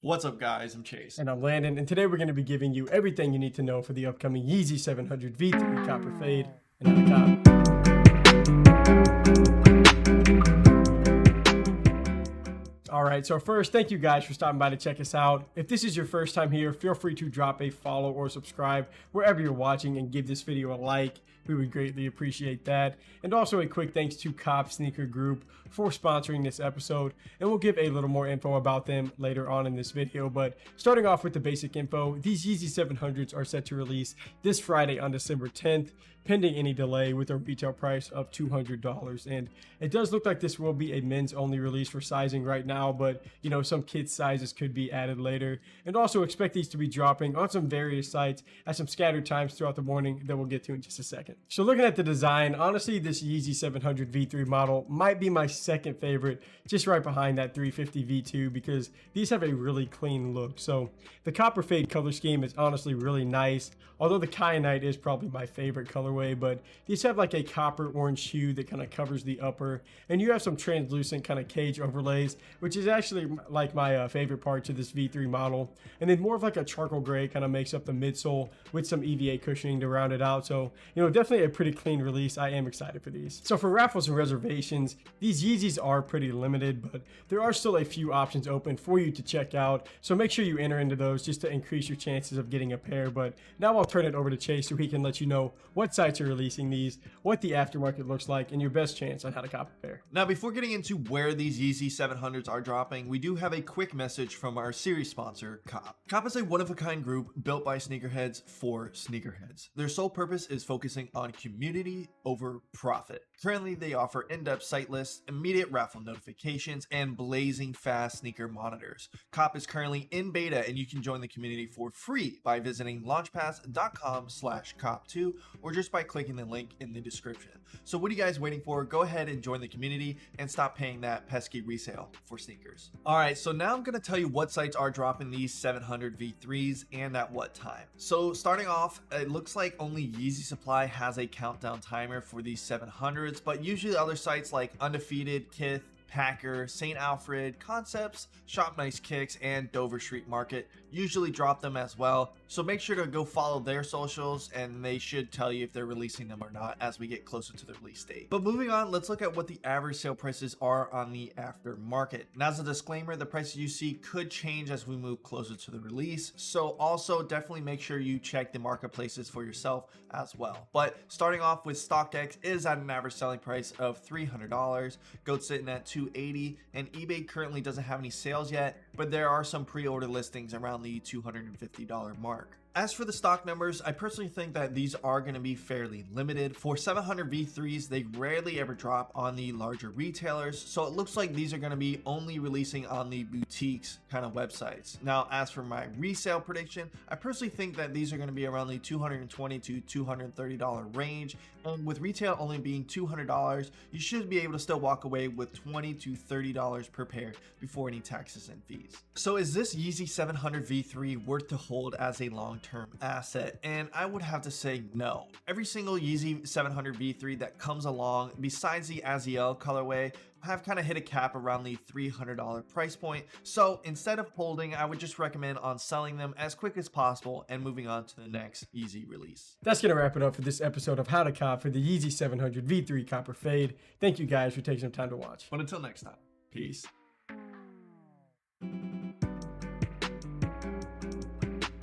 What's up, guys? I'm Chase. And I'm Landon, and today we're going to be giving you everything you need to know for the upcoming Yeezy 700 V3 Copper Fade and the Cop. All right, so first, thank you guys for stopping by to check us out. If this is your first time here, feel free to drop a follow or subscribe wherever you're watching and give this video a like. We would greatly appreciate that. And also a quick thanks to Cop Sneaker Group for sponsoring this episode. And we'll give a little more info about them later on in this video. But starting off with the basic info, these Yeezy 700s are set to release this Friday on December 10th, pending any delay, with a retail price of $200. And it does look like this will be a men's only release for sizing right now, but you know, some kids sizes could be added later. And also expect these to be dropping on some various sites at some scattered times throughout the morning that we'll get to in just a second. So looking at the design, honestly, this Yeezy 700 V3 model might be my second favorite, just right behind that 350 V2, because these have a really clean look. So the copper fade color scheme is honestly really nice, although the kyanite is probably my favorite colorway. But these have like a copper orange hue that kind of covers the upper, and you have some translucent kind of cage overlays, which is actually like my favorite part to this V3 model. And then more of like a charcoal gray kind of makes up the midsole with some EVA cushioning to round it out. So, you know, definitely a pretty clean release. I am excited for these. So for raffles and reservations, these Yeezys are pretty limited, but there are still a few options open for you to check out. So make sure you enter into those just to increase your chances of getting a pair. But now I'll turn it over to Chase so he can let you know what sites are releasing these, what the aftermarket looks like, and your best chance on how to cop a pair. Now, before getting into where these Yeezy 700s are dropping, we do have a quick message from our series sponsor, Cop. Cop is a one-of-a-kind group built by sneakerheads for sneakerheads. Their sole purpose is focusing on community over profit. Currently, they offer in-depth site lists, immediate raffle notifications, and blazing fast sneaker monitors. Cop is currently in beta, and you can join the community for free by visiting launchpass.com/cop2 or just by clicking the link in the description. So what are you guys waiting for? Go ahead and join the community and stop paying that pesky resale for sneakers. All right, so now I'm going to tell you what sites are dropping these 700 V3s and at what time. So starting off, it looks like only Yeezy Supply has a countdown timer for these 700s, but usually other sites like Undefeated, Kith, Packer, St. Alfred, Concepts, Shop Nice Kicks, and Dover Street Market usually drop them as well. So make sure to go follow their socials, and they should tell you if they're releasing them or not as we get closer to the release date. But moving on, let's look at what the average sale prices are on the aftermarket. Now, as a disclaimer, the prices you see could change as we move closer to the release. So also definitely make sure you check the marketplaces for yourself as well. But starting off with StockX is at an average selling price of $300. Goat's sitting at $280, and eBay currently doesn't have any sales yet, but there are some pre-order listings around the $250 mark. As for the stock numbers, I personally think that these are going to be fairly limited. For 700 V3s, they rarely ever drop on the larger retailers, so it looks like these are going to be only releasing on the boutiques kind of websites. Now, as for my resale prediction, I personally think that these are going to be around the $220 to $230 range, and with retail only being $200, you should be able to still walk away with $20 to $30 per pair before any taxes and fees. So is this Yeezy 700 V3 worth to hold as a long-term asset? And I would have to say no. Every single Yeezy 700 V3 that comes along, besides the Aziel colorway, have kind of hit a cap around the $300 price point. So instead of holding, I would just recommend on selling them as quick as possible and moving on to the next Yeezy release. That's going to wrap it up for this episode of How to Cop for the Yeezy 700 V3 Copper Fade. Thank you guys for taking some time to watch. But until next time, peace.